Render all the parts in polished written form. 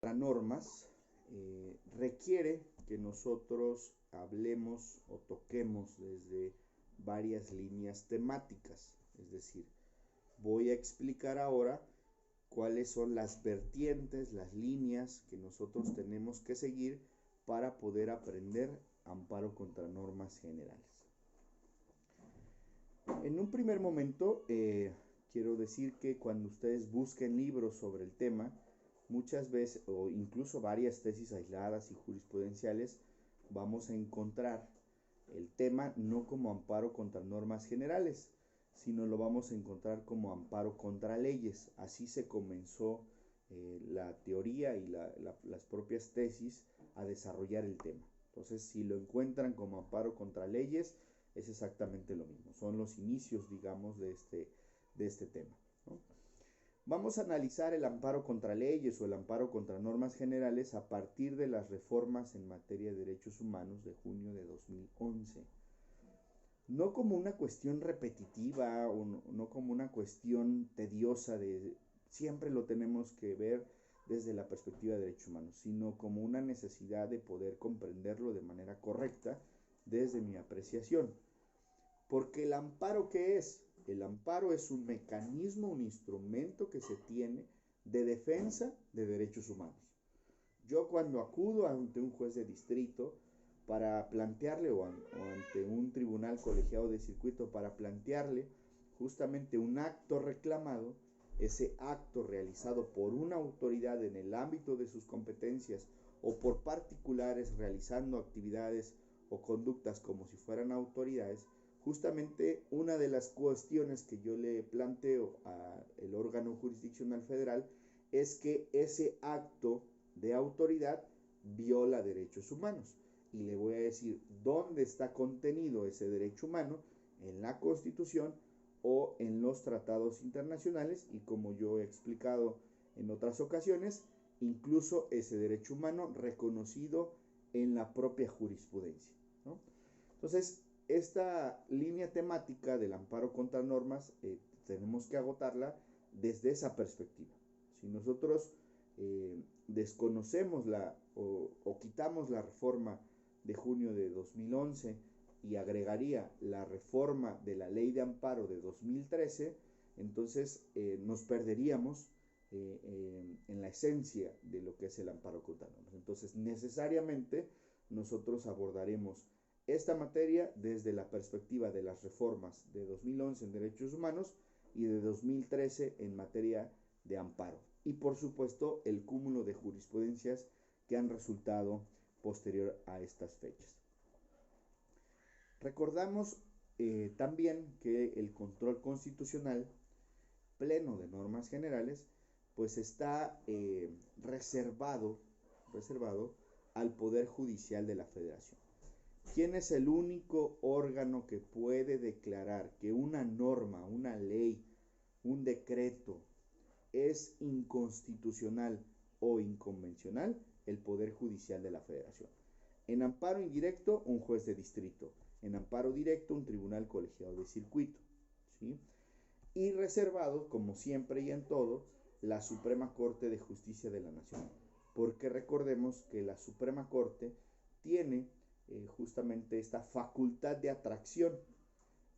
normas requiere que nosotros hablemos o toquemos desde varias líneas temáticas. Es decir, voy a explicar ahora cuáles son las vertientes, las líneas que nosotros tenemos que seguir para poder aprender amparo contra normas generales. En un primer momento, quiero decir que cuando ustedes busquen libros sobre el tema, muchas veces, o incluso varias tesis aisladas y jurisprudenciales, vamos a encontrar el tema no como amparo contra normas generales, sino lo vamos a encontrar como amparo contra leyes. Así se comenzó la teoría y las propias tesis a desarrollar el tema. Entonces, si lo encuentran como amparo contra leyes, es exactamente lo mismo. Son los inicios, digamos, de este tema, ¿no? Vamos a analizar el amparo contra leyes o el amparo contra normas generales a partir de las reformas en materia de derechos humanos de junio de 2011. No como una cuestión repetitiva o no como una cuestión tediosa de siempre lo tenemos que ver desde la perspectiva de derechos humanos, sino como una necesidad de poder comprenderlo de manera correcta desde mi apreciación. Porque el amparo, ¿qué es? El amparo es un mecanismo, un instrumento que se tiene de defensa de derechos humanos. Yo cuando acudo ante un juez de distrito para plantearle o ante un tribunal colegiado de circuito para plantearle justamente un acto reclamado, ese acto realizado por una autoridad en el ámbito de sus competencias o por particulares realizando actividades o conductas como si fueran autoridades, justamente una de las cuestiones que yo le planteo al órgano jurisdiccional federal es que ese acto de autoridad viola derechos humanos. Y le voy a decir dónde está contenido ese derecho humano, en la Constitución o en los tratados internacionales, y como yo he explicado en otras ocasiones, incluso ese derecho humano reconocido en la propia jurisprudencia, ¿no? Entonces, esta línea temática del amparo contra normas tenemos que agotarla desde esa perspectiva. Si nosotros desconocemos o quitamos la reforma de junio de 2011 y agregaría la reforma de la ley de amparo de 2013, entonces nos perderíamos en la esencia de lo que es el amparo contra normas. Entonces, necesariamente nosotros abordaremos esta materia desde la perspectiva de las reformas de 2011 en derechos humanos y de 2013 en materia de amparo. Y por supuesto el cúmulo de jurisprudencias que han resultado posterior a estas fechas. Recordamos también que el control constitucional pleno de normas generales pues está reservado al Poder Judicial de la Federación. ¿Quién es el único órgano que puede declarar que una norma, una ley, un decreto es inconstitucional o inconvencional? El Poder Judicial de la Federación. En amparo indirecto, un juez de distrito. En amparo directo, un tribunal colegiado de circuito, ¿sí? Y reservado, como siempre y en todo, la Suprema Corte de Justicia de la Nación. Porque recordemos que la Suprema Corte tiene justamente esta facultad de atracción.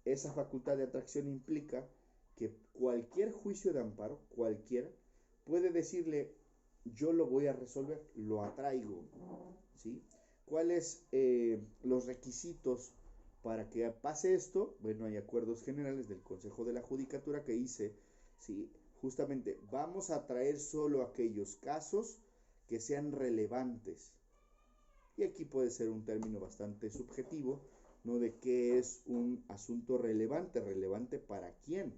Esa facultad de atracción implica que cualquier juicio de amparo, cualquiera, puede decirle, yo lo voy a resolver, lo atraigo, ¿sí? ¿Cuáles los requisitos para que pase esto? Bueno, hay acuerdos generales del Consejo de la Judicatura que dice, ¿sí? Justamente, vamos a traer solo aquellos casos que sean relevantes. Y aquí puede ser un término bastante subjetivo, ¿no? De qué es un asunto relevante, relevante para quién,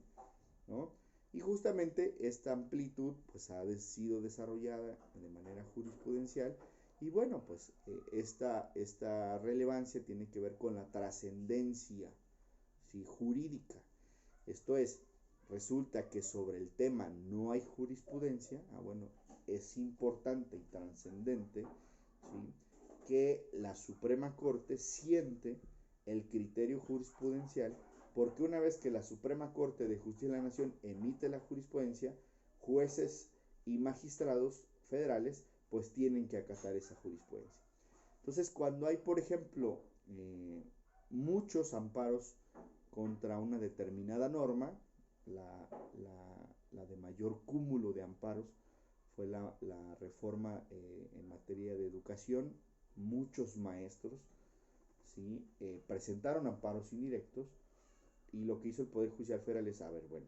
¿no? Y justamente esta amplitud pues ha sido desarrollada de manera jurisprudencial y bueno, pues esta relevancia tiene que ver con la trascendencia, ¿sí?, jurídica. Esto es, resulta que sobre el tema no hay jurisprudencia, bueno, es importante y trascendente, ¿sí?, que la Suprema Corte siente el criterio jurisprudencial, porque una vez que la Suprema Corte de Justicia de la Nación emite la jurisprudencia, jueces y magistrados federales pues tienen que acatar esa jurisprudencia. Entonces, cuando hay, por ejemplo, muchos amparos contra una determinada norma, la de mayor cúmulo de amparos fue la reforma en materia de educación. Muchos maestros, ¿sí? Presentaron amparos indirectos, y lo que hizo el Poder Judicial Federal es, a ver, bueno,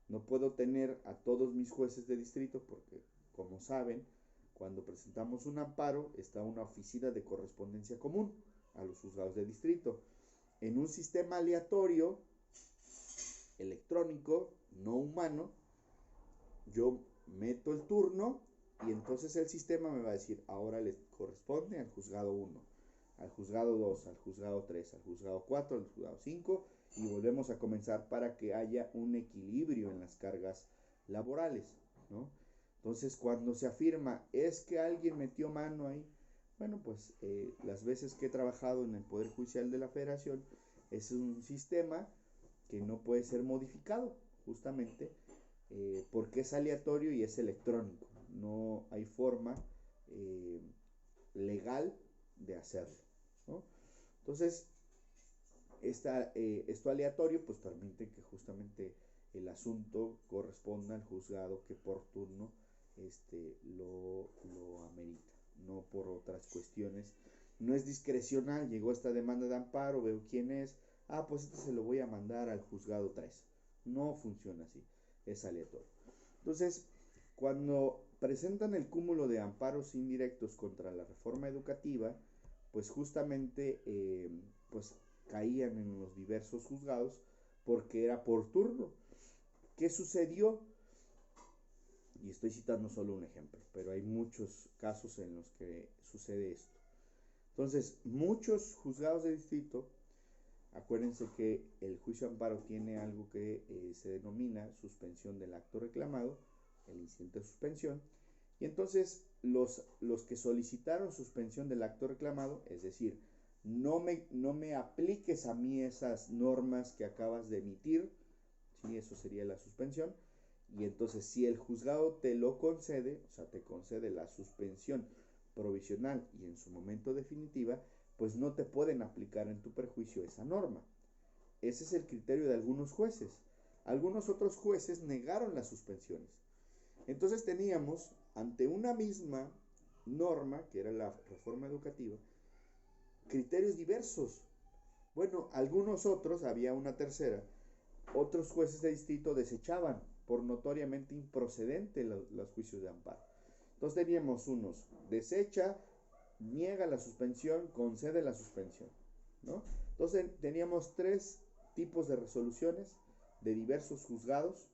no puedo tener a todos mis jueces de distrito porque, como saben, cuando presentamos un amparo está una oficina de correspondencia común a los juzgados de distrito. En un sistema aleatorio, electrónico, no humano, yo meto el turno y entonces el sistema me va a decir, ahora le corresponde al juzgado 1, al juzgado 2, al juzgado 3, al juzgado 4, al juzgado 5, y volvemos a comenzar para que haya un equilibrio en las cargas laborales, ¿no? Entonces, cuando se afirma, es que alguien metió mano ahí, bueno, pues las veces que he trabajado en el Poder Judicial de la Federación, es un sistema que no puede ser modificado, justamente porque es aleatorio y es electrónico. No hay forma legal de hacerlo, ¿no? Entonces, esto aleatorio pues permite que justamente el asunto corresponda al juzgado que por turno lo amerita, no por otras cuestiones. No es discrecional, llegó esta demanda de amparo, veo quién es, pues se lo voy a mandar al juzgado 3. No funciona así, es aleatorio. Entonces, cuando presentan el cúmulo de amparos indirectos contra la reforma educativa, pues justamente pues caían en los diversos juzgados porque era por turno. ¿Qué sucedió? Y estoy citando solo un ejemplo, pero hay muchos casos en los que sucede esto. Entonces, muchos juzgados de distrito, acuérdense que el juicio de amparo tiene algo que se denomina suspensión del acto reclamado, el incidente de suspensión, y entonces los que solicitaron suspensión del acto reclamado, es decir, no me apliques a mí esas normas que acabas de emitir, ¿sí? Eso sería la suspensión. Y entonces, si el juzgado te lo concede, o sea, te concede la suspensión provisional y en su momento definitiva, pues no te pueden aplicar en tu perjuicio esa norma. Ese es el criterio de algunos jueces. Algunos otros jueces negaron las suspensiones. Entonces teníamos, ante una misma norma, que era la reforma educativa, criterios diversos. Bueno, algunos otros, había una tercera, otros jueces de distrito desechaban por notoriamente improcedente los juicios de amparo. Entonces teníamos unos, desecha, niega la suspensión, concede la suspensión, ¿no? Entonces teníamos 3 tipos de resoluciones de diversos juzgados.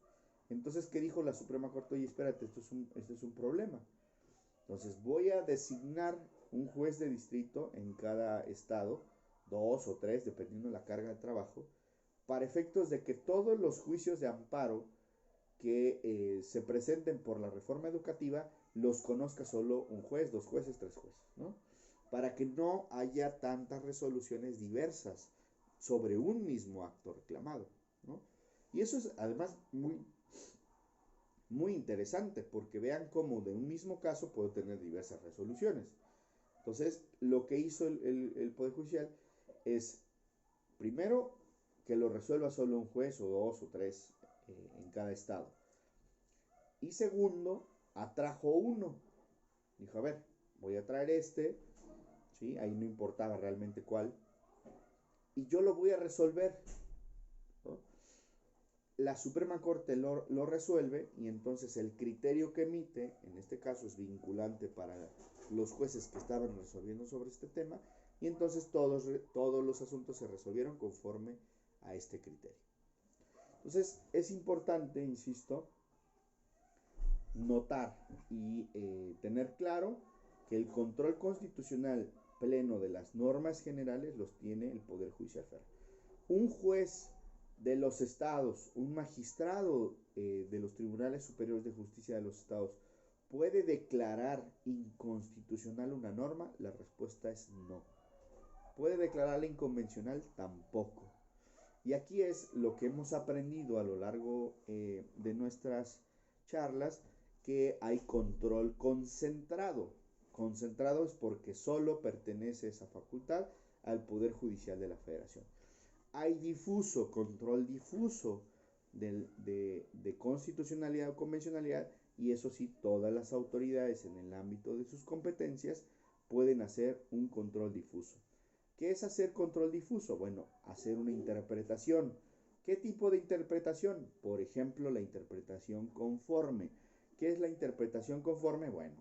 Entonces, ¿qué dijo la Suprema Corte? Oye, espérate, esto es un problema. Entonces, voy a designar un juez de distrito en cada estado, 2 o 3, dependiendo de la carga de trabajo, para efectos de que todos los juicios de amparo que se presenten por la reforma educativa los conozca solo un juez, 2 jueces, 3 jueces, ¿no? Para que no haya tantas resoluciones diversas sobre un mismo acto reclamado, ¿no? Y eso es además muy interesante, porque vean cómo de un mismo caso puede tener diversas resoluciones. Entonces, lo que hizo el Poder Judicial es, primero, que lo resuelva solo un juez o 2 o 3 en cada estado. Y segundo, atrajo uno. Dijo, a ver, voy a traer ¿sí? Ahí no importaba realmente cuál. Y yo lo voy a resolver, ¿no? La Suprema Corte lo resuelve, y entonces el criterio que emite, en este caso es vinculante para los jueces que estaban resolviendo sobre este tema, y entonces todos los asuntos se resolvieron conforme a este criterio. Entonces es importante, insisto, notar y tener claro que el control constitucional pleno de las normas generales los tiene el Poder Judicial Federal. Un juez de los estados, un magistrado de los tribunales superiores de justicia de los estados, ¿puede declarar inconstitucional una norma? La respuesta es no. ¿Puede declararla inconvencional? Tampoco. Y aquí es lo que hemos aprendido a lo largo de nuestras charlas, que hay control concentrado. Concentrado es porque solo pertenece esa facultad al Poder Judicial de la Federación. Hay difuso, control difuso de constitucionalidad o convencionalidad, y eso sí, todas las autoridades en el ámbito de sus competencias pueden hacer un control difuso. ¿Qué es hacer control difuso? Bueno, hacer una interpretación. ¿Qué tipo de interpretación? Por ejemplo, la interpretación conforme. ¿Qué es la interpretación conforme? Bueno,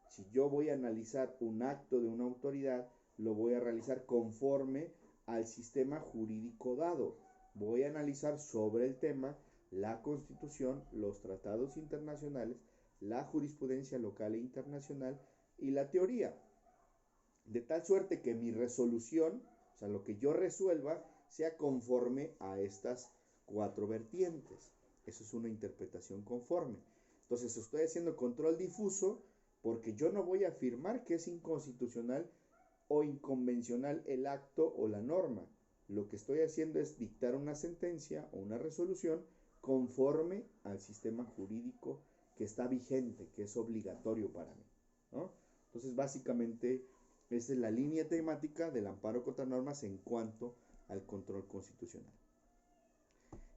si yo voy a analizar un acto de una autoridad, lo voy a realizar conforme al sistema jurídico dado. Voy a analizar sobre el tema la Constitución, los tratados internacionales, la jurisprudencia local e internacional y la teoría. De tal suerte que mi resolución, o sea, lo que yo resuelva, sea conforme a estas 4 vertientes. Eso es una interpretación conforme. Entonces estoy haciendo control difuso porque yo no voy a afirmar que es inconstitucional o inconvencional el acto o la norma. Lo que estoy haciendo es dictar una sentencia o una resolución conforme al sistema jurídico que está vigente, que es obligatorio para mí, ¿no? Entonces, básicamente, esa es la línea temática del amparo contra normas en cuanto al control constitucional.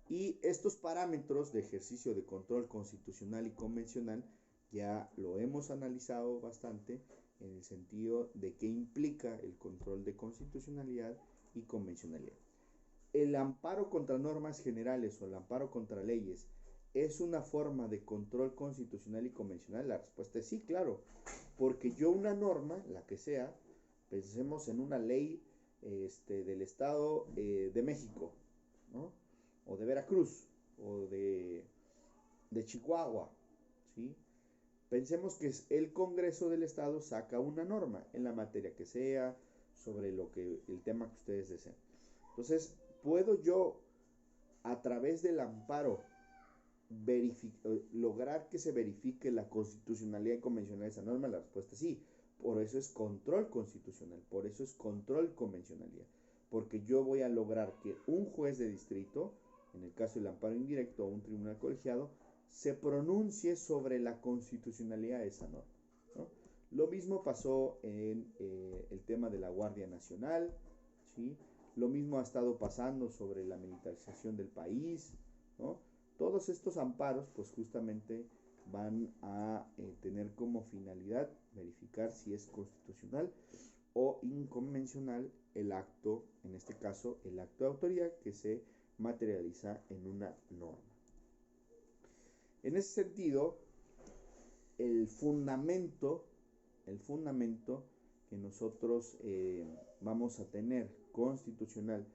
Y estos parámetros de ejercicio de control constitucional y convencional ya lo hemos analizado bastante en el sentido de qué implica el control de constitucionalidad y convencionalidad. ¿El amparo contra normas generales o el amparo contra leyes es una forma de control constitucional y convencional? La respuesta es sí, claro, porque yo una norma, la que sea, pensemos en una ley del Estado de México, ¿no? O de Veracruz, o de Chihuahua, ¿sí? Pensemos que el Congreso del Estado saca una norma en la materia que sea, sobre el tema que ustedes deseen. Entonces, ¿puedo yo, a través del amparo, lograr que se verifique la constitucionalidad y convencionalidad de esa norma? La respuesta es sí. Por eso es control constitucional, por eso es control convencionalidad. Porque yo voy a lograr que un juez de distrito, en el caso del amparo indirecto o un tribunal colegiado, se pronuncie sobre la constitucionalidad de esa norma, ¿no? Lo mismo pasó en el tema de la Guardia Nacional, ¿sí? Lo mismo ha estado pasando sobre la militarización del país, ¿no? Todos estos amparos, pues justamente van a tener como finalidad verificar si es constitucional o inconvencional el acto, en este caso el acto de autoridad que se materializa en una norma. En ese sentido, el fundamento que nosotros vamos a tener constitucional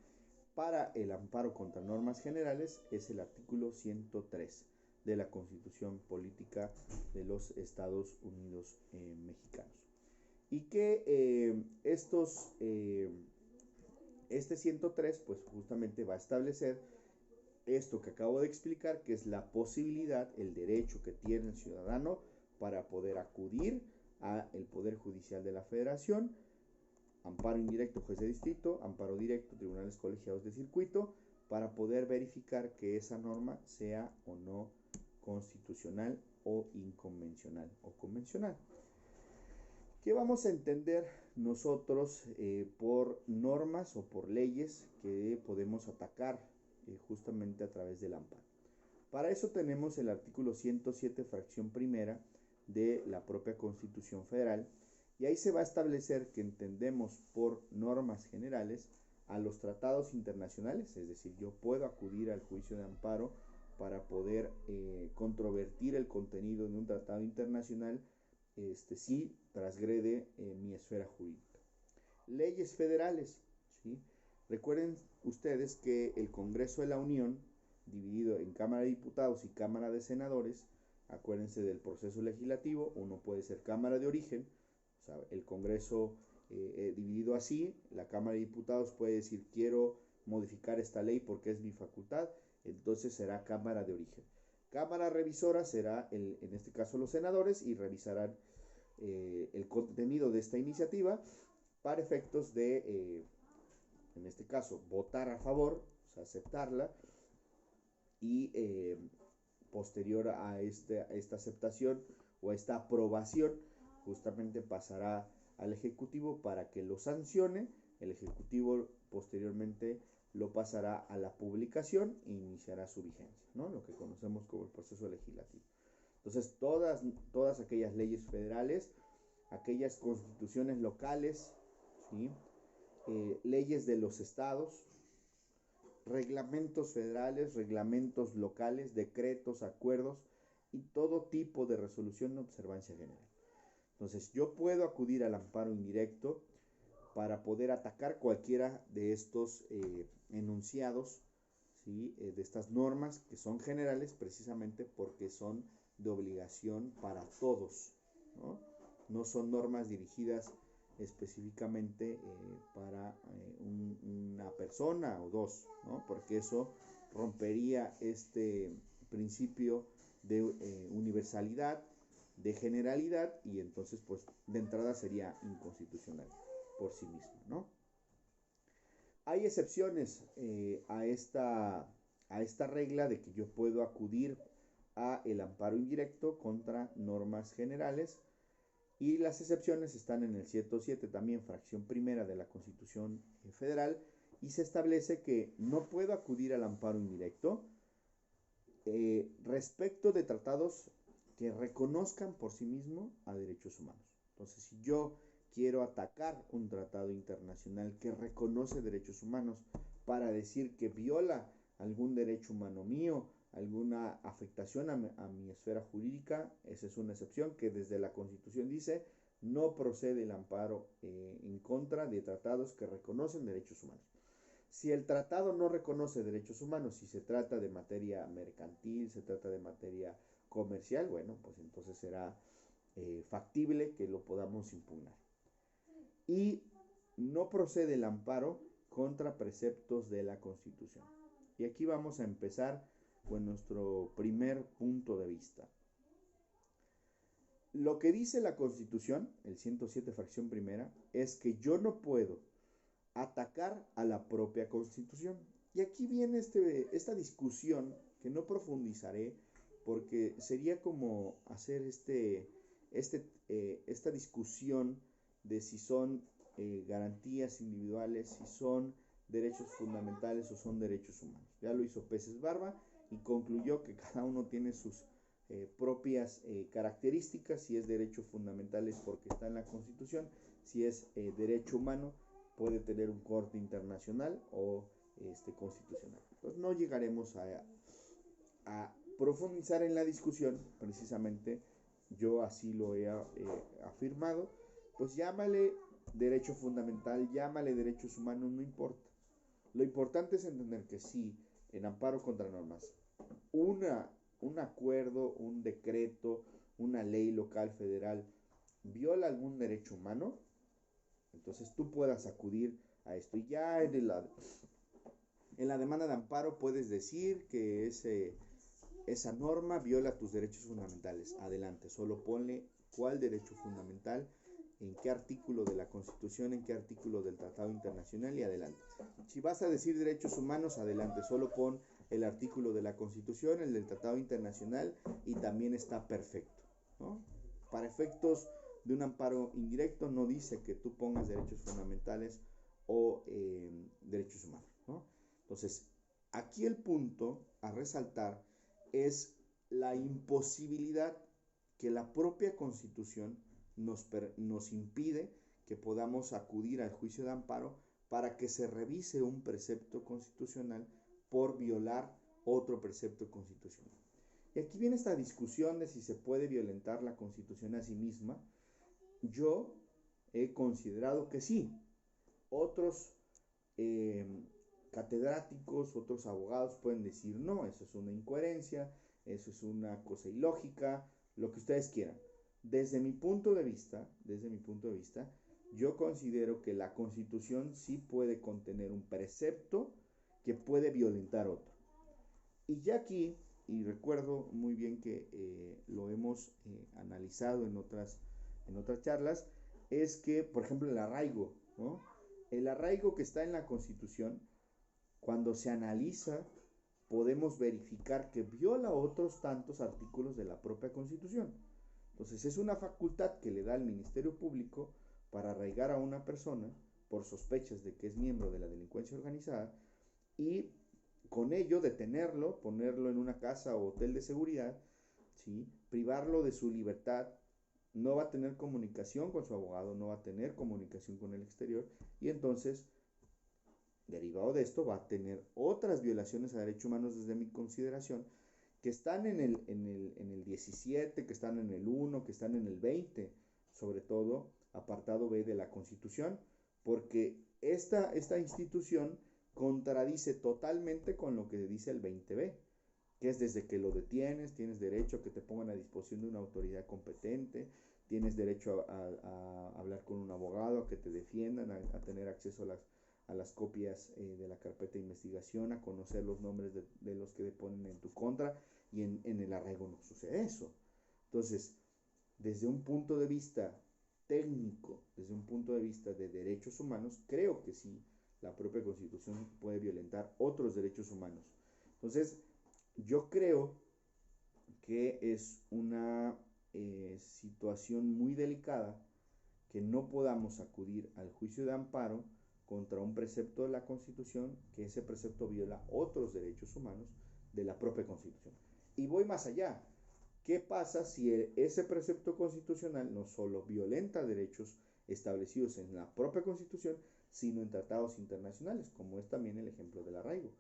para el amparo contra normas generales es el artículo 103 de la Constitución Política de los Estados Unidos Mexicanos. Y que este 103 pues justamente va a establecer esto que acabo de explicar, que es la posibilidad, el derecho que tiene el ciudadano para poder acudir al Poder Judicial de la Federación, amparo indirecto, juez de distrito, amparo directo, tribunales colegiados de circuito, para poder verificar que esa norma sea o no constitucional o inconvencional o convencional. ¿Qué vamos a entender nosotros por normas o por leyes que podemos atacar justamente a través del amparo? Para eso tenemos el artículo 107, fracción primera de la propia Constitución Federal, y ahí se va a establecer que entendemos por normas generales a los tratados internacionales, es decir, yo puedo acudir al juicio de amparo para poder controvertir el contenido de un tratado internacional si transgrede mi esfera jurídica. Leyes federales, ¿sí? Recuerden ustedes que el Congreso de la Unión, dividido en Cámara de Diputados y Cámara de Senadores, acuérdense del proceso legislativo, uno puede ser Cámara de origen, o sea, el Congreso dividido así, la Cámara de Diputados puede decir quiero modificar esta ley porque es mi facultad, entonces será Cámara de origen. Cámara revisora será, en este caso, los senadores, y revisarán el contenido de esta iniciativa para efectos de, en este caso, votar a favor, o sea, aceptarla, y posterior a esta aceptación o a esta aprobación, justamente pasará al Ejecutivo para que lo sancione. El Ejecutivo posteriormente lo pasará a la publicación e iniciará su vigencia, ¿no? Lo que conocemos como el proceso legislativo. Entonces, todas aquellas leyes federales, aquellas constituciones locales, ¿sí? Leyes de los estados, reglamentos federales, reglamentos locales, decretos, acuerdos y todo tipo de resolución de observancia general. Entonces, yo puedo acudir al amparo indirecto para poder atacar cualquiera de estos enunciados, ¿sí? De estas normas que son generales precisamente porque son de obligación para todos, ¿no? No son normas dirigidas específicamente para una persona o dos, ¿no? Porque eso rompería este principio de universalidad, de generalidad, y entonces pues de entrada sería inconstitucional por sí mismo, ¿no? Hay excepciones a esta regla de que yo puedo acudir a el amparo indirecto contra normas generales, y las excepciones están en el 107 también, fracción primera de la Constitución Federal, y se establece que no puedo acudir al amparo indirecto respecto de tratados que reconozcan por sí mismo a derechos humanos. Entonces, si yo quiero atacar un tratado internacional que reconoce derechos humanos para decir que viola algún derecho humano mío, alguna afectación a mi esfera jurídica, esa es una excepción que desde la Constitución dice: no procede el amparo en contra de tratados que reconocen derechos humanos. Si el tratado no reconoce derechos humanos, si se trata de materia mercantil, se trata de materia comercial, bueno, pues entonces será factible que lo podamos impugnar. Y no procede el amparo contra preceptos de la Constitución. Y aquí vamos a empezar con nuestro primer punto de vista. Lo que dice la Constitución, el 107 fracción primera, es que yo no puedo atacar a la propia Constitución. Y aquí viene esta discusión que no profundizaré porque sería como hacer esta discusión de si son garantías individuales, si son derechos fundamentales o son derechos humanos. Ya lo hizo Peces Barba y concluyó que cada uno tiene sus propias características. Si es derecho fundamental es porque está en la Constitución, si es derecho humano puede tener un corte internacional o constitucional. Entonces no llegaremos a profundizar en la discusión, precisamente yo así lo he afirmado. Pues llámale derecho fundamental, llámale derechos humanos, no importa. Lo importante es entender que si en amparo contra normas un acuerdo, un decreto, una ley local, federal viola algún derecho humano, entonces tú puedas acudir a esto. Y ya en la demanda de amparo puedes decir que esa norma viola tus derechos fundamentales. Adelante, solo ponle cuál derecho fundamental, en qué artículo de la Constitución, en qué artículo del Tratado Internacional, y adelante. Si vas a decir derechos humanos, adelante, solo pon el artículo de la Constitución, el del Tratado Internacional, y también está perfecto, ¿no? Para efectos de un amparo indirecto no dice que tú pongas derechos fundamentales o derechos humanos, ¿no? Entonces, aquí el punto a resaltar es la imposibilidad que la propia Constitución nos impide que podamos acudir al juicio de amparo para que se revise un precepto constitucional por violar otro precepto constitucional. Y aquí viene esta discusión de si se puede violentar la Constitución a sí misma. Yo he considerado que sí. Otros catedráticos, otros abogados pueden decir no, eso es una incoherencia, eso es una cosa ilógica, lo que ustedes quieran. Desde mi punto de vista, yo considero que la Constitución sí puede contener un precepto que puede violentar otro. Y ya aquí, y recuerdo muy bien que lo hemos analizado en otras charlas, es que, por ejemplo, el arraigo, ¿no? El arraigo que está en la Constitución, cuando se analiza podemos verificar que viola otros tantos artículos de la propia Constitución. Entonces es una facultad que le da al Ministerio Público para arraigar a una persona por sospechas de que es miembro de la delincuencia organizada y con ello detenerlo, ponerlo en una casa o hotel de seguridad, ¿sí? Privarlo de su libertad, no va a tener comunicación con su abogado, no va a tener comunicación con el exterior y entonces, derivado de esto, va a tener otras violaciones a derechos humanos desde mi consideración que están en el 17, que están en el 1, que están en el 20, sobre todo apartado B de la Constitución, porque esta institución contradice totalmente con lo que dice el 20B, que es desde que lo detienes, tienes derecho a que te pongan a disposición de una autoridad competente, tienes derecho a hablar con un abogado, a que te defiendan, a tener acceso a las copias de la carpeta de investigación, a conocer los nombres de los que deponen en tu contra, y en el arraigo no sucede eso. Entonces, desde un punto de vista técnico, desde un punto de vista de derechos humanos, creo que sí, la propia Constitución puede violentar otros derechos humanos. Entonces, yo creo que es una situación muy delicada que no podamos acudir al juicio de amparo contra un precepto de la Constitución, que ese precepto viola otros derechos humanos de la propia Constitución. Y voy más allá. ¿Qué pasa si ese precepto constitucional no solo violenta derechos establecidos en la propia Constitución, sino en tratados internacionales, como es también el ejemplo del arraigo?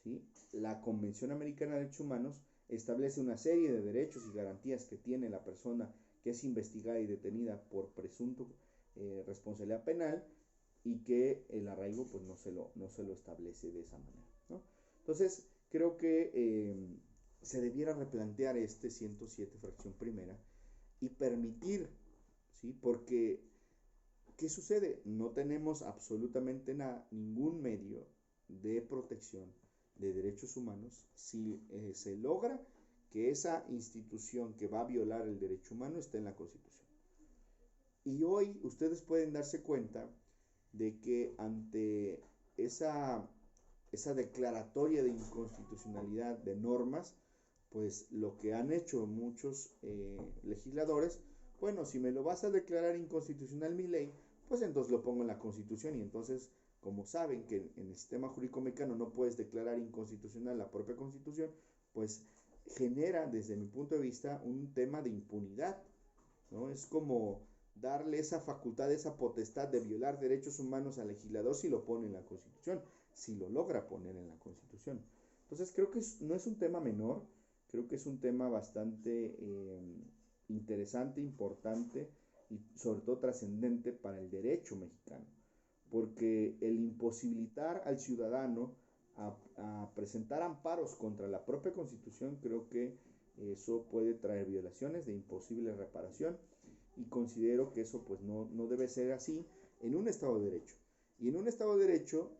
¿Sí? La Convención Americana de Derechos Humanos establece una serie de derechos y garantías que tiene la persona que es investigada y detenida por presunto responsabilidad penal, y que el arraigo pues no se lo establece de esa manera, ¿no? Entonces creo que se debiera replantear este 107 fracción primera y permitir, ¿sí? Porque ¿qué sucede? No tenemos absolutamente nada, ningún medio de protección de derechos humanos si se logra que esa institución que va a violar el derecho humano esté en la Constitución. Y hoy ustedes pueden darse cuenta de que ante esa declaratoria de inconstitucionalidad de normas, pues lo que han hecho muchos legisladores, bueno, si me lo vas a declarar inconstitucional mi ley, pues entonces lo pongo en la Constitución, y entonces, como saben que en el sistema jurídico mexicano no puedes declarar inconstitucional la propia Constitución, pues genera desde mi punto de vista un tema de impunidad, ¿no? Es como darle esa facultad, esa potestad de violar derechos humanos al legislador si lo pone en la Constitución, si lo logra poner en la Constitución. Entonces creo que no es un tema menor, creo que es un tema bastante interesante, importante y sobre todo trascendente para el derecho mexicano, porque el imposibilitar al ciudadano a presentar amparos contra la propia Constitución, creo que eso puede traer violaciones de imposible reparación, y considero que eso pues no debe ser así en un Estado de Derecho. Y en un Estado de Derecho,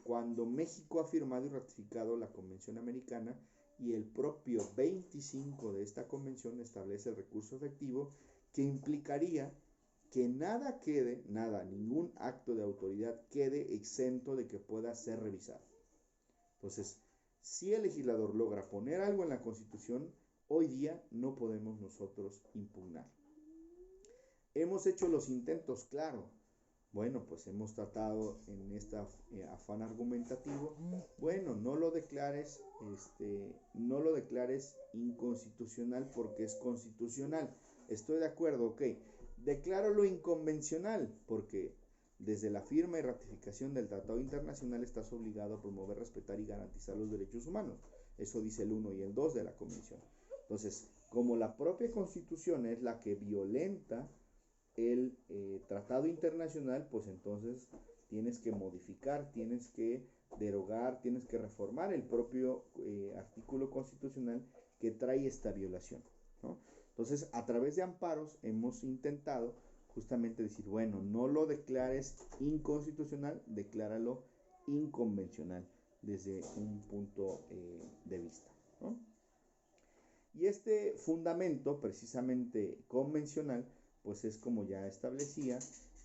cuando México ha firmado y ratificado la Convención Americana, y el propio 25 de esta convención establece el recurso efectivo, que implicaría que nada quede, nada, ningún acto de autoridad quede exento de que pueda ser revisado. Entonces, si el legislador logra poner algo en la Constitución, hoy día no podemos nosotros impugnar. Hemos hecho los intentos, claro. Bueno, pues hemos tratado en este afán argumentativo, bueno, no lo declares inconstitucional porque es constitucional. Estoy de acuerdo, ok. Decláralo inconvencional porque desde la firma y ratificación del Tratado Internacional estás obligado a promover, respetar y garantizar los derechos humanos. Eso dice el 1 y el 2 de la Convención. Entonces, como la propia Constitución es la que violenta el tratado internacional, pues entonces tienes que modificar, tienes que derogar, tienes que reformar el propio artículo constitucional que trae esta violación, ¿no? Entonces, a través de amparos hemos intentado justamente decir, bueno, no lo declares inconstitucional, decláralo inconvencional desde un punto de vista, ¿no? Y este fundamento precisamente convencional pues es como ya establecía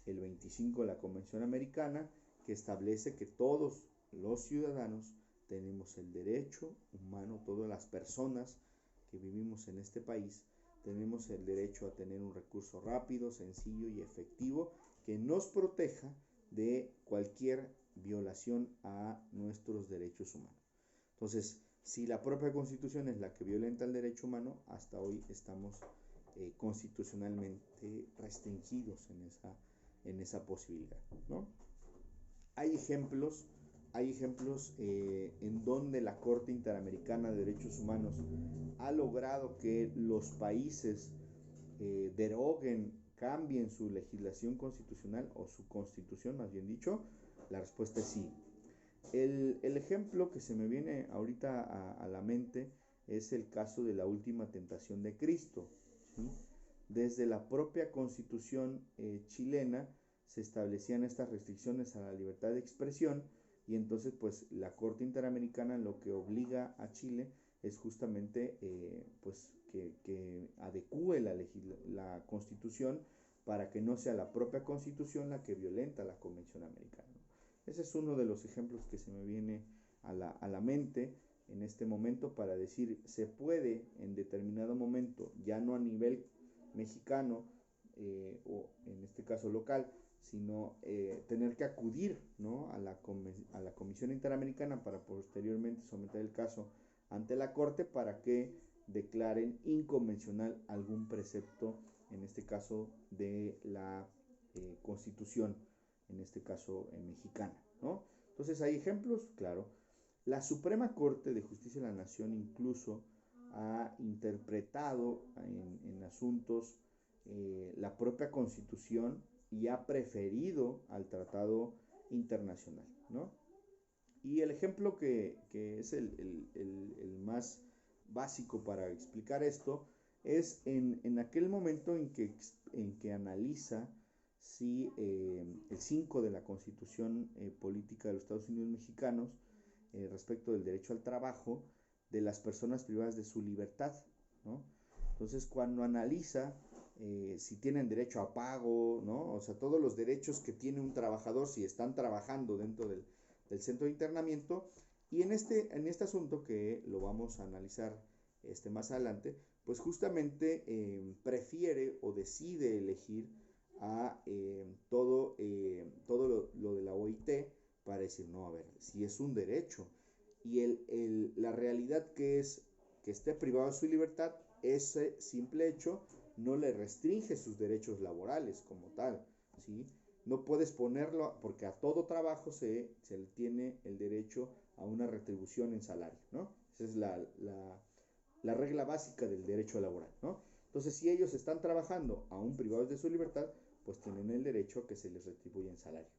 el 25 de la Convención Americana, que establece que todos los ciudadanos tenemos el derecho humano, todas las personas que vivimos en este país, tenemos el derecho a tener un recurso rápido, sencillo y efectivo que nos proteja de cualquier violación a nuestros derechos humanos. Entonces, si la propia Constitución es la que violenta el derecho humano, hasta hoy estamos constitucionalmente restringidos en esa posibilidad, ¿no? Hay ejemplos en donde la Corte Interamericana de Derechos Humanos ha logrado que los países deroguen, cambien su legislación constitucional o su constitución, más bien dicho. La respuesta es sí. El ejemplo que se me viene ahorita a la mente es el caso de la última tentación de Cristo, ¿sí? Desde la propia constitución chilena se establecían estas restricciones a la libertad de expresión, y entonces pues la Corte Interamericana lo que obliga a Chile es justamente pues que adecúe la Constitución para que no sea la propia Constitución la que violenta la Convención Americana. Ese es uno de los ejemplos que se me viene a la mente en este momento para decir, se puede en determinado momento, ya no a nivel mexicano o en este caso local, sino tener que acudir, ¿no?, a la Comisión Interamericana para posteriormente someter el caso ante la Corte para que declaren inconvencional algún precepto, en este caso de la Constitución, en este caso mexicana, ¿no? Entonces hay ejemplos, claro. La Suprema Corte de Justicia de la Nación incluso ha interpretado en asuntos la propia Constitución y ha preferido al tratado internacional, ¿no? Y el ejemplo que es el más básico para explicar esto es en aquel momento en que analiza si el 5 de la Constitución Política de los Estados Unidos Mexicanos respecto del derecho al trabajo de las personas privadas de su libertad, ¿no? Entonces, cuando analiza si tienen derecho a pago, ¿no? O sea, todos los derechos que tiene un trabajador si están trabajando dentro del centro de internamiento, y en este asunto que lo vamos a analizar más adelante, pues justamente prefiere o decide elegir a todo lo de la OIT para decir, no, a ver, si es un derecho y la realidad que es que esté privado de su libertad, ese simple hecho no le restringe sus derechos laborales como tal, ¿sí? No puedes ponerlo, porque a todo trabajo se le tiene el derecho a una retribución en salario, ¿no? Esa es la regla básica del derecho laboral, ¿no? Entonces, si ellos están trabajando aún privados de su libertad, pues tienen el derecho a que se les retribuya en salario.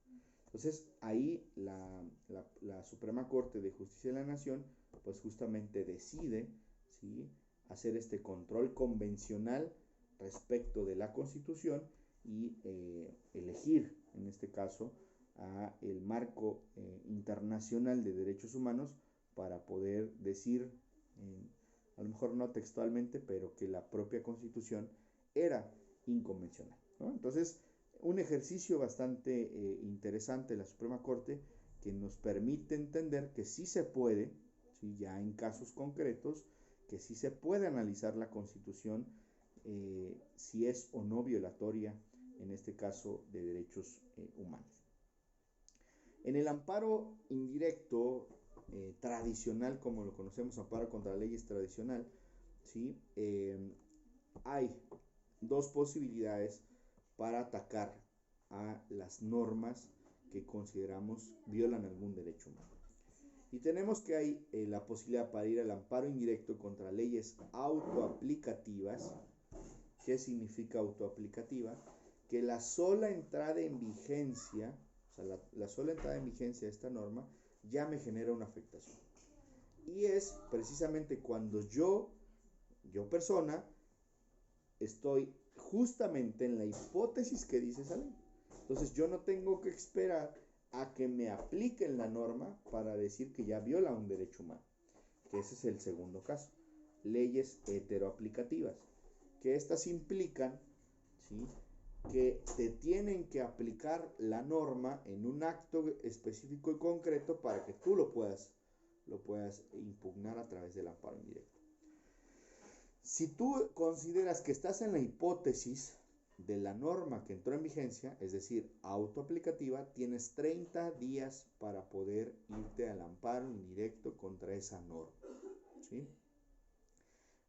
Entonces, ahí la Suprema Corte de Justicia de la Nación, pues justamente decide, ¿sí?, hacer este control convencional respecto de la Constitución y elegir, en este caso, a el marco internacional de derechos humanos para poder decir, a lo mejor no textualmente, pero que la propia Constitución era inconvencional, ¿no? Entonces, un ejercicio bastante interesante de la Suprema Corte que nos permite entender que sí se puede, ¿sí?, ya en casos concretos, que sí se puede analizar la Constitución si es o no violatoria, en este caso, de derechos humanos. En el amparo indirecto tradicional, como lo conocemos, amparo contra leyes tradicional, ¿sí?, hay dos posibilidades para atacar a las normas que consideramos violan algún derecho humano. Y tenemos que hay la posibilidad para ir al amparo indirecto contra leyes autoaplicativas. ¿Qué significa autoaplicativa? Que la sola entrada en vigencia, o sea, la sola entrada en vigencia de esta norma ya me genera una afectación. Y es precisamente cuando yo persona, estoy justamente en la hipótesis que dice esa ley. Entonces yo no tengo que esperar a que me apliquen la norma para decir que ya viola un derecho humano, que ese es el segundo caso. Leyes heteroaplicativas, que estas implican, ¿sí?, que te tienen que aplicar la norma en un acto específico y concreto para que tú lo puedas lo puedas impugnar a través del amparo indirecto. Si tú consideras que estás en la hipótesis de la norma que entró en vigencia, es decir, autoaplicativa, tienes 30 días para poder irte al amparo indirecto contra esa norma, ¿sí?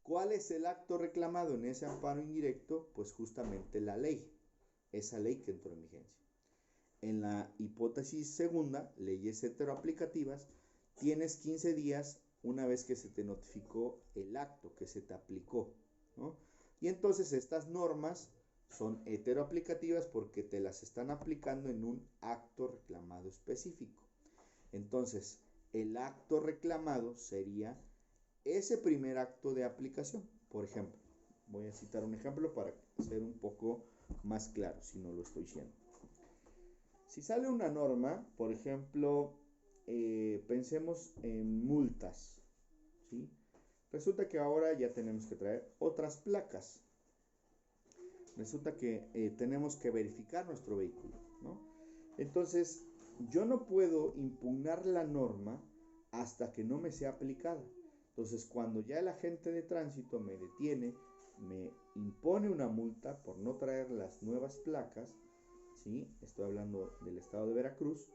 ¿Cuál es el acto reclamado en ese amparo indirecto? Pues justamente la ley, esa ley que entró en vigencia. En la hipótesis segunda, leyes heteroaplicativas, tienes 15 días una vez que se te notificó el acto que se te aplicó, ¿no? Y entonces estas normas son heteroaplicativas porque te las están aplicando en un acto reclamado específico. Entonces, el acto reclamado sería ese primer acto de aplicación. Por ejemplo, voy a citar un ejemplo para ser un poco más claro, si no lo estoy diciendo. Si sale una norma, por ejemplo, pensemos en multas, ¿sí? Resulta que ahora ya tenemos que traer otras placas. Resulta que tenemos que verificar nuestro vehículo, ¿no? Entonces, yo no puedo impugnar la norma hasta que no me sea aplicada. Entonces, cuando ya el agente de tránsito me detiene, me impone una multa por no traer las nuevas placas, ¿sí? Estoy hablando del estado de Veracruz.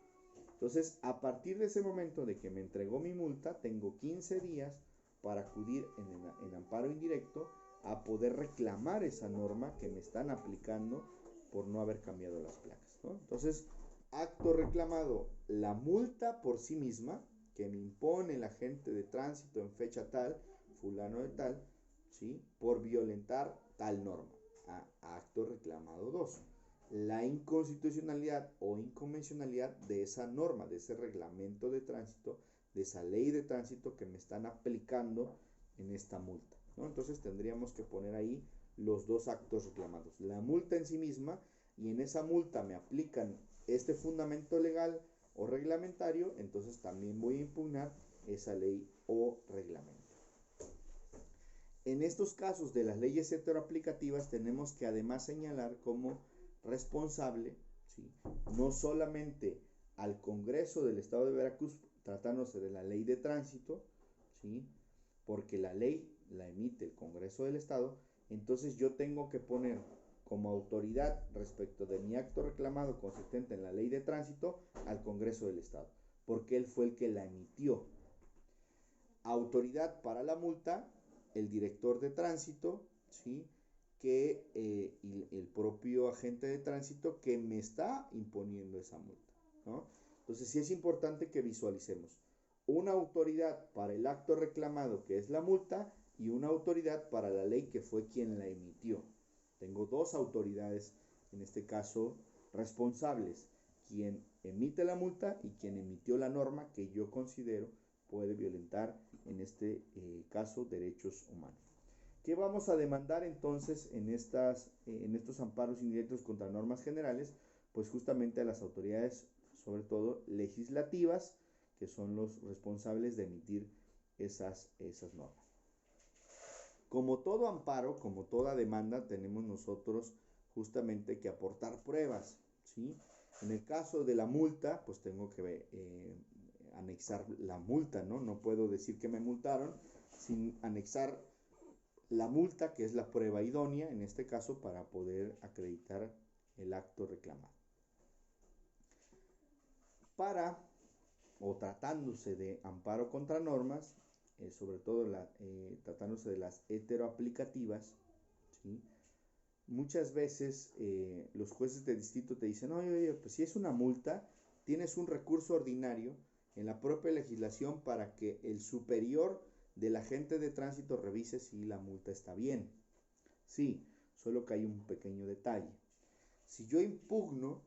Entonces, a partir de ese momento de que me entregó mi multa, tengo 15 días para acudir en amparo indirecto a poder reclamar esa norma que me están aplicando por no haber cambiado las placas, ¿no? Entonces, acto reclamado, la multa por sí misma, que me impone el agente de tránsito en fecha tal, fulano de tal, ¿sí? Por violentar tal norma. Acto reclamado 2. La inconstitucionalidad o inconvencionalidad de esa norma, de ese reglamento de tránsito, de esa ley de tránsito que me están aplicando en esta multa, ¿no? Entonces tendríamos que poner ahí los dos actos reclamados. La multa en sí misma, y en esa multa me aplican este fundamento legal o reglamentario, entonces también voy a impugnar esa ley o reglamento. En estos casos de las leyes heteroaplicativas tenemos que además señalar como responsable, ¿sí?, no solamente al Congreso del Estado de Veracruz, tratándose de la ley de tránsito, ¿sí?, porque la ley la emite el Congreso del Estado. Entonces yo tengo que poner como autoridad respecto de mi acto reclamado consistente en la ley de tránsito al Congreso del Estado, porque él fue el que la emitió. Autoridad para la multa, el director de tránsito, ¿sí?, que el propio agente de tránsito que me está imponiendo esa multa, ¿no? Entonces sí es importante que visualicemos una autoridad para el acto reclamado, que es la multa, y una autoridad para la ley, que fue quien la emitió. Tengo dos autoridades, en este caso, responsables: quien emite la multa y quien emitió la norma que yo considero puede violentar, en este caso, derechos humanos. ¿Qué vamos a demandar entonces en estos amparos indirectos contra normas generales? Pues justamente a las autoridades, sobre todo legislativas, que son los responsables de emitir esas normas. Como todo amparo, como toda demanda, tenemos nosotros justamente que aportar pruebas, ¿sí? En el caso de la multa, pues tengo que anexar la multa, ¿no? No puedo decir que me multaron sin anexar la multa, que es la prueba idónea, en este caso, para poder acreditar el acto reclamado. Tratándose de amparo contra normas, sobre todo tratándose de las heteroaplicativas, ¿sí?, muchas veces los jueces de distrito te dicen: oye, pues si es una multa, tienes un recurso ordinario en la propia legislación para que el superior del agente de tránsito revise si la multa está bien. Sí, solo que hay un pequeño detalle. Si yo impugno,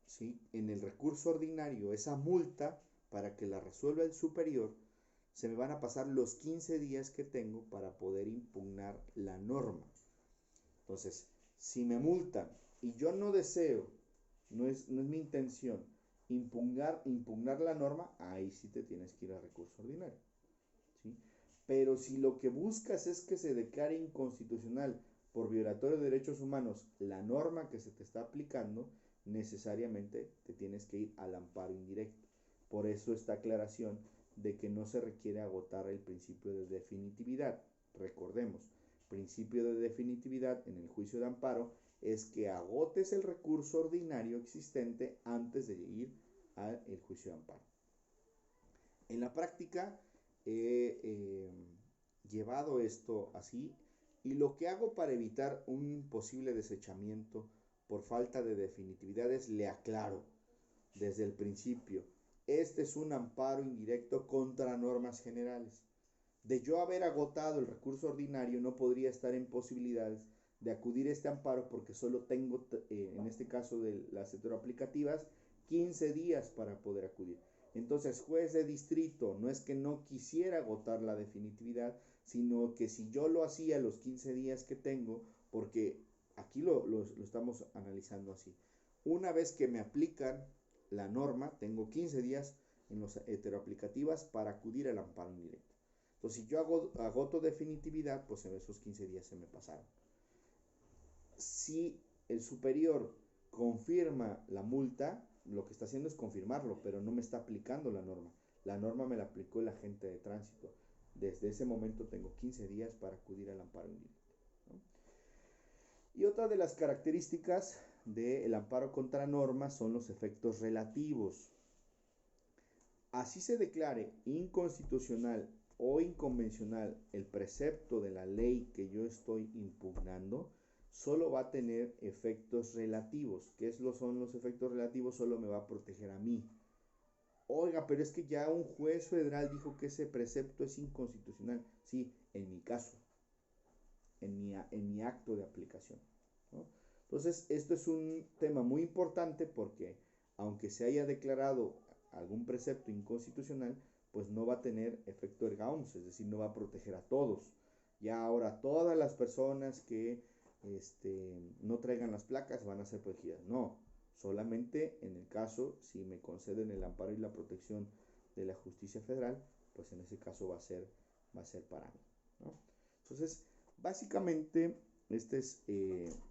¿sí?, en el recurso ordinario esa multa para que la resuelva el superior, se me van a pasar los 15 días que tengo para poder impugnar la norma. Entonces, si me multan y yo no deseo, no es mi intención impugnar la norma, ahí sí te tienes que ir a recurso ordinario, ¿sí? Pero si lo que buscas es que se declare inconstitucional por violatorio de derechos humanos la norma que se te está aplicando, necesariamente te tienes que ir al amparo indirecto. Por eso esta aclaración de que no se requiere agotar el principio de definitividad. Recordemos, principio de definitividad en el juicio de amparo es que agotes el recurso ordinario existente antes de ir al juicio de amparo. En la práctica he llevado esto así, y lo que hago para evitar un posible desechamiento por falta de definitividad es le aclaro desde el principio: este es un amparo indirecto contra normas generales. De yo haber agotado el recurso ordinario, no podría estar en posibilidades de acudir a este amparo, porque solo tengo, en este caso de las heteroaplicativas, 15 días para poder acudir. Entonces, juez de distrito, no es que no quisiera agotar la definitividad, sino que si yo lo hacía los 15 días que tengo, porque aquí lo estamos analizando así. Una vez que me aplican la norma, tengo 15 días en las heteroaplicativas para acudir al amparo indirecto. Entonces, si yo agoto definitividad, pues en esos 15 días se me pasaron. Si el superior confirma la multa, lo que está haciendo es confirmarlo, pero no me está aplicando la norma. La norma me la aplicó el agente de tránsito. Desde ese momento tengo 15 días para acudir al amparo indirecto, ¿no? Y otra de las características del amparo contra norma son los efectos relativos. Así se declare inconstitucional o inconvencional el precepto de la ley que yo estoy impugnando, solo va a tener efectos relativos. ¿Qué son los efectos relativos? Solo me va a proteger a mí. Oiga, pero es que ya un juez federal dijo que ese precepto es inconstitucional. Sí, en mi caso, en mi acto de aplicación, ¿no? Entonces, esto es un tema muy importante, porque aunque se haya declarado algún precepto inconstitucional, pues no va a tener efecto erga omnes, es decir, no va a proteger a todos. Ya ahora todas las personas que no traigan las placas van a ser protegidas. No, solamente en el caso, si me conceden el amparo y la protección de la justicia federal, pues en ese caso va a ser para mí, ¿no? Entonces, básicamente, esta es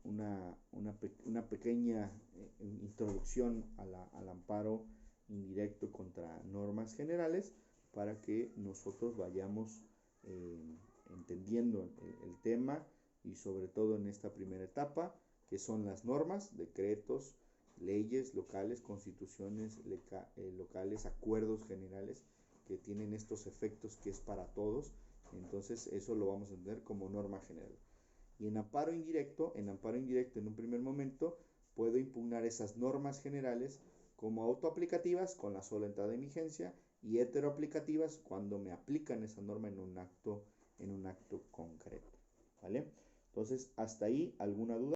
una pequeña introducción al amparo indirecto contra normas generales, para que nosotros vayamos entendiendo el tema, y sobre todo en esta primera etapa, que son las normas, decretos, leyes locales, constituciones locales, acuerdos generales que tienen estos efectos, que es para todos. Entonces eso lo vamos a entender como norma general. Y en amparo indirecto, en un primer momento, puedo impugnar esas normas generales como autoaplicativas con la sola entrada en vigencia, y heteroaplicativas cuando me aplican esa norma en un acto concreto, ¿vale? Entonces, hasta ahí, ¿alguna duda?